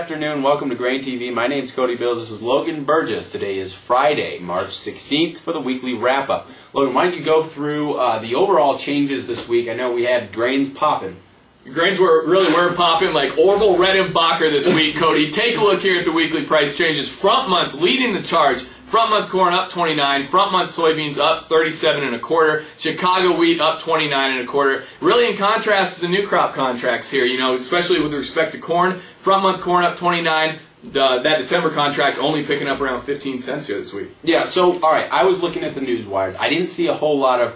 afternoon. Welcome to GrainTV. My name's Cody. This is Logan Burgess. Today is Friday, March 16th for the weekly wrap-up. Logan, why don't you go through the overall changes this week? I know we had grains popping. Grains really weren't popping like Orville Redenbacher this week, Cody. Take a look here at the weekly price changes. Front month leading the charge. Front month corn up 29, front month soybeans up 37 1/4, Chicago wheat up 29 1/4. Really in contrast to the new crop contracts here, especially with respect to corn. Front month corn up 29. That December contract only picking up around 15 cents here this week. Yeah, so, all right, I was looking at the news wires. I didn't see a whole lot of,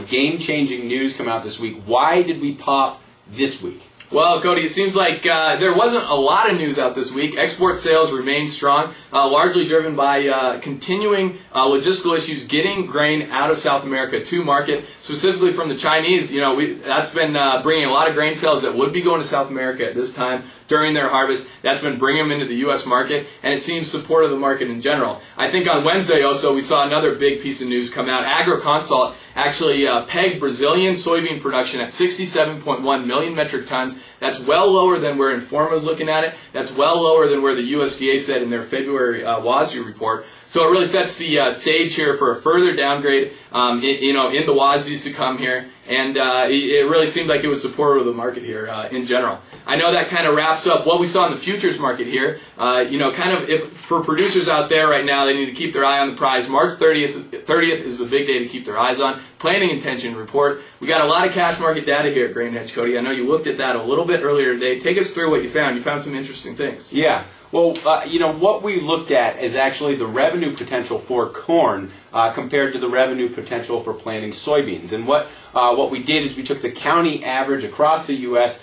game-changing news come out this week. Why did we pop this week? Well, Cody, it seems like there wasn't a lot of news out this week. Export sales remain strong, largely driven by continuing logistical issues getting grain out of South America to market, specifically from the Chinese. That's been bringing a lot of grain sales that would be going to South America at this time during their harvest. That's been bringing them into the U.S. market, and it seems supportive of the market in general. I think on Wednesday also we saw another big piece of news come out. AgroConsult actually pegged Brazilian soybean production at 67.1 million metric tons. That's well lower than where Informa is looking at it. That's well lower than where the USDA said in their February WASDE report. So it really sets the stage here for a further downgrade, in the WASDEs to come here. And it really seemed like it was supportive of the market here in general. I know that kind of wraps up what we saw in the futures market here. If for producers out there right now, they need to keep their eye on the prize. March 30th is the big day to keep their eyes on. Planning intention report. We got a lot of cash market data here at Grain Hedge, Cody. I know you looked at that a little bit earlier today. Take us through what you found. You found some interesting things. Yeah. Well, what we looked at is actually the revenue potential for corn compared to the revenue potential for planting soybeans. And what we did is we took the county average across the U.S.,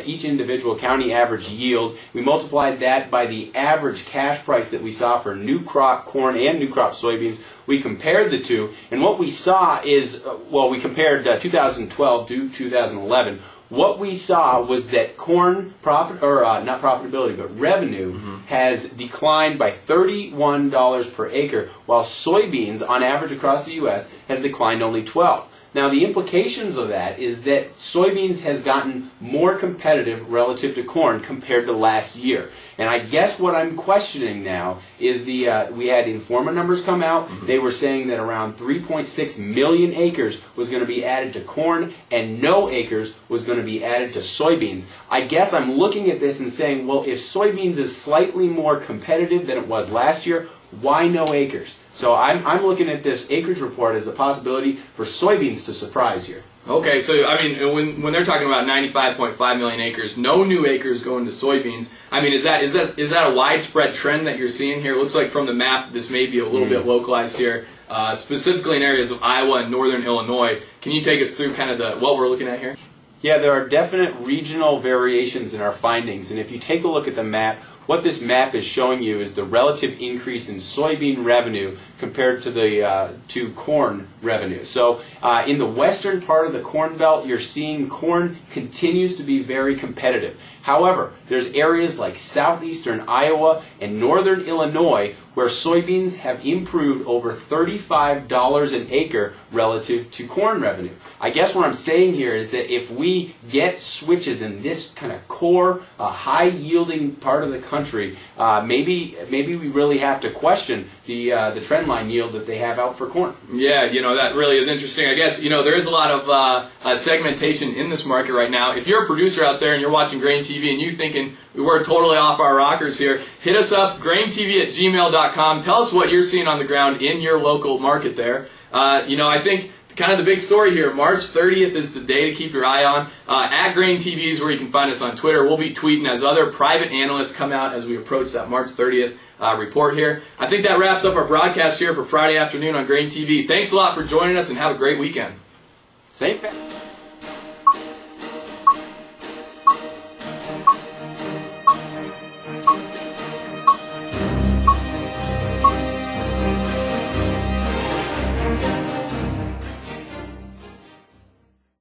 each individual county average yield. We multiplied that by the average cash price that we saw for new crop corn and new crop soybeans. We compared the two, and what we saw is, we compared 2012 to 2011. What we saw was that corn not profitability, but revenue has declined by $31 per acre, while soybeans, on average across the U.S., has declined only $12. Now, the implications of that is that soybeans has gotten more competitive relative to corn compared to last year. And I guess what I'm questioning now is we had Informa numbers come out. They were saying that around 3.6 million acres was going to be added to corn and no acres was going to be added to soybeans. I guess I'm looking at this and saying, well, if soybeans is slightly more competitive than it was last year, why no acres? So I'm looking at this acreage report as a possibility for soybeans to surprise here. Okay, so I mean, when they're talking about 95.5 million acres, no new acres going to soybeans. I mean, is that a widespread trend that you're seeing here? It looks like from the map this may be a little bit localized here, specifically in areas of Iowa and northern Illinois. Can you take us through kind of what we're looking at here? Yeah, there are definite regional variations in our findings, and if you take a look at the map, what this map is showing you is the relative increase in soybean revenue compared to corn revenue. So in the western part of the Corn Belt, you're seeing corn continues to be very competitive. However, there's areas like southeastern Iowa and northern Illinois where soybeans have improved over $35 an acre relative to corn revenue. I guess what I'm saying here is that if we get switches in this kind of core, high-yielding part of the country, maybe we really have to question the trendline yield that they have out for corn. Yeah, that really is interesting. I guess, there is a lot of segmentation in this market right now. If you're a producer out there and you're watching GrainTV and you're thinking, we're totally off our rockers here, hit us up, graintv@gmail.com. Tell us what you're seeing on the ground in your local market there. I think kind of the big story here, March 30th is the day to keep your eye on. At GrainTV is where you can find us on Twitter. We'll be tweeting as other private analysts come out as we approach that March 30th report here. I think that wraps up our broadcast here for Friday afternoon on GrainTV. Thanks a lot for joining us and have a great weekend. Same.